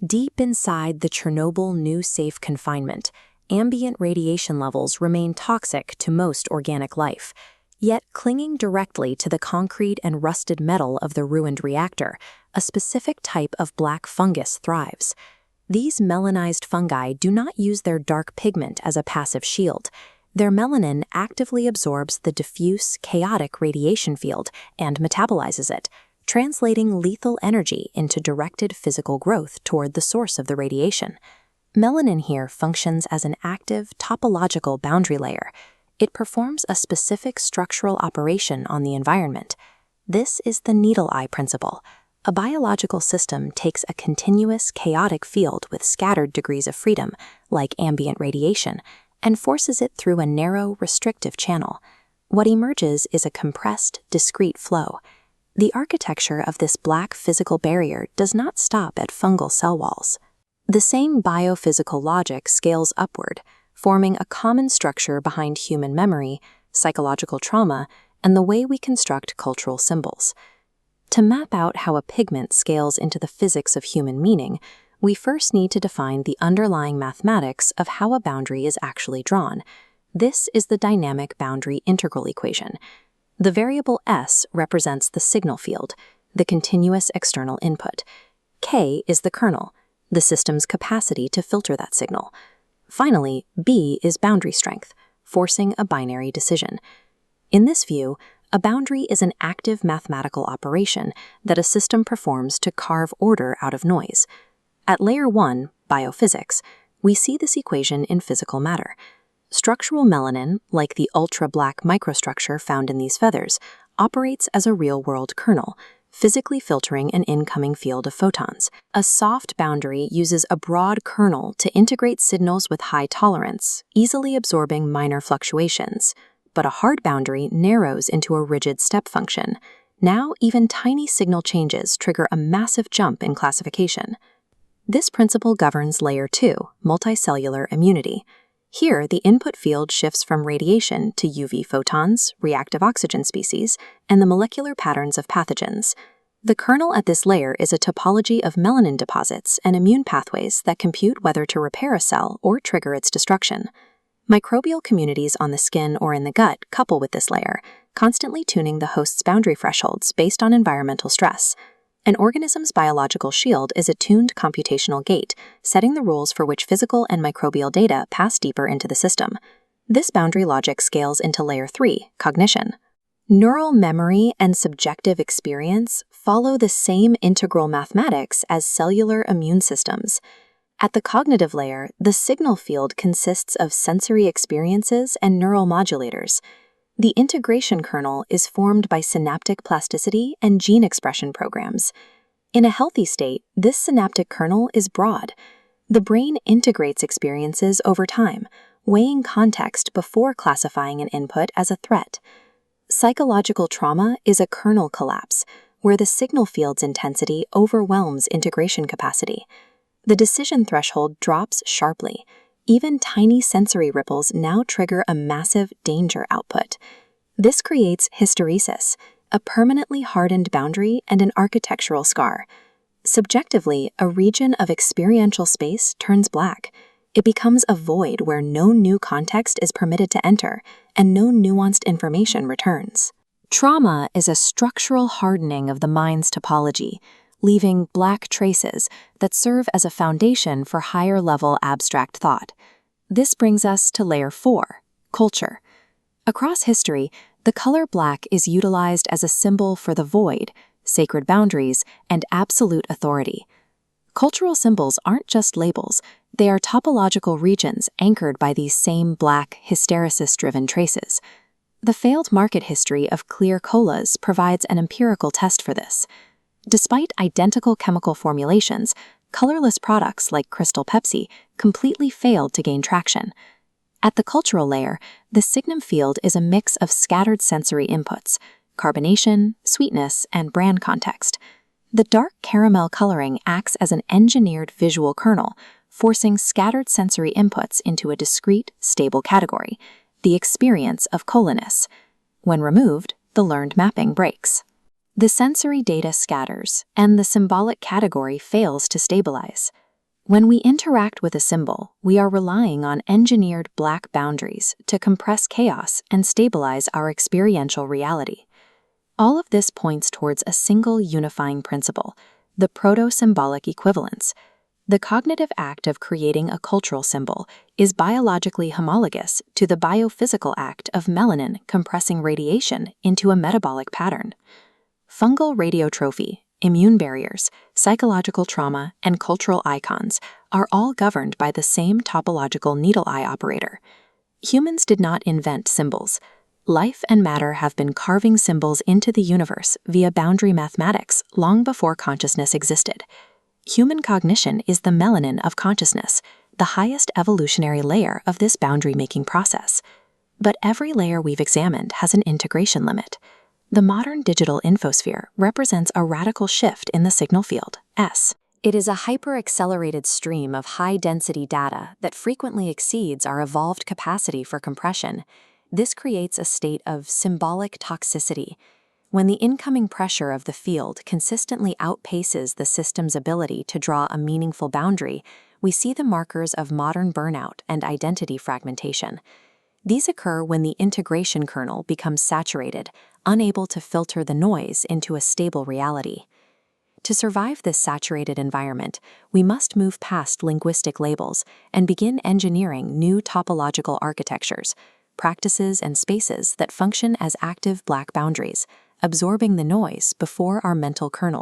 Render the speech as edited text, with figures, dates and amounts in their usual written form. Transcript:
Deep inside the Chernobyl new safe confinement, ambient radiation levels remain toxic to most organic life. Yet, clinging directly to the concrete and rusted metal of the ruined reactor, a specific type of black fungus thrives. These melanized fungi do not use their dark pigment as a passive shield. Their melanin actively absorbs the diffuse, chaotic radiation field and metabolizes it, translating lethal energy into directed physical growth toward the source of the radiation. Melanin here functions as an active, topological boundary layer. It performs a specific structural operation on the environment. This is the needle eye principle. A biological system takes a continuous, chaotic field with scattered degrees of freedom, like ambient radiation, and forces it through a narrow, restrictive channel. What emerges is a compressed, discrete flow. The architecture of this black physical barrier does not stop at fungal cell walls. The same biophysical logic scales upward, forming a common structure behind human memory, psychological trauma, and the way we construct cultural symbols. To map out how a pigment scales into the physics of human meaning, we first need to define the underlying mathematics of how a boundary is actually drawn. This is the dynamic boundary integral equation. The variable S represents the signal field, the continuous external input. K is the kernel, the system's capacity to filter that signal. Finally, B is boundary strength, forcing a binary decision. In this view, a boundary is an active mathematical operation that a system performs to carve order out of noise. At layer 1, biophysics, we see this equation in physical matter. Structural melanin, like the ultra-black microstructure found in these feathers, operates as a real-world kernel, physically filtering an incoming field of photons. A soft boundary uses a broad kernel to integrate signals with high tolerance, easily absorbing minor fluctuations. But a hard boundary narrows into a rigid step function. Now, even tiny signal changes trigger a massive jump in classification. This principle governs layer 2, multicellular immunity. Here, the input field shifts from radiation to UV photons, reactive oxygen species, and the molecular patterns of pathogens. The kernel at this layer is a topology of melanin deposits and immune pathways that compute whether to repair a cell or trigger its destruction. Microbial communities on the skin or in the gut couple with this layer, constantly tuning the host's boundary thresholds based on environmental stress. An organism's biological shield is a tuned computational gate, setting the rules for which physical and microbial data pass deeper into the system. This boundary logic scales into layer 3, cognition. Neural memory and subjective experience follow the same integral mathematics as cellular immune systems. At the cognitive layer, the signal field consists of sensory experiences and neural modulators. The integration kernel is formed by synaptic plasticity and gene expression programs. In a healthy state, this synaptic kernel is broad. The brain integrates experiences over time, weighing context before classifying an input as a threat. Psychological trauma is a kernel collapse, where the signal field's intensity overwhelms integration capacity. The decision threshold drops sharply. Even tiny sensory ripples now trigger a massive danger output. This creates hysteresis, a permanently hardened boundary and an architectural scar. Subjectively, a region of experiential space turns black. It becomes a void where no new context is permitted to enter, and no nuanced information returns. Trauma is a structural hardening of the mind's topology, leaving black traces that serve as a foundation for higher-level abstract thought. This brings us to layer 4, culture. Across history, the color black is utilized as a symbol for the void, sacred boundaries, and absolute authority. Cultural symbols aren't just labels, they are topological regions anchored by these same black, hysteresis-driven traces. The failed market history of clear colas provides an empirical test for this. Despite identical chemical formulations, colorless products like Crystal Pepsi completely failed to gain traction. At the cultural layer, the signum field is a mix of scattered sensory inputs, carbonation, sweetness, and brand context. The dark caramel coloring acts as an engineered visual kernel, forcing scattered sensory inputs into a discrete, stable category, the experience of coliness. When removed, the learned mapping breaks. The sensory data scatters, and the symbolic category fails to stabilize. When we interact with a symbol, we are relying on engineered black boundaries to compress chaos and stabilize our experiential reality. All of this points towards a single unifying principle, the proto-symbolic equivalence. The cognitive act of creating a cultural symbol is biologically homologous to the biophysical act of melanin compressing radiation into a metabolic pattern. Fungal radiotrophy, immune barriers, psychological trauma, and cultural icons are all governed by the same topological needle-eye operator. Humans did not invent symbols. Life and matter have been carving symbols into the universe via boundary mathematics long before consciousness existed. Human cognition is the melanin of consciousness, the highest evolutionary layer of this boundary-making process. But every layer we've examined has an integration limit. The modern digital infosphere represents a radical shift in the signal field, S. It is a hyper-accelerated stream of high-density data that frequently exceeds our evolved capacity for compression. This creates a state of symbolic toxicity. When the incoming pressure of the field consistently outpaces the system's ability to draw a meaningful boundary, we see the markers of modern burnout and identity fragmentation. These occur when the integration kernel becomes saturated, unable to filter the noise into a stable reality. To survive this saturated environment, we must move past linguistic labels and begin engineering new topological architectures, practices and spaces that function as active black boundaries, absorbing the noise before our mental kernel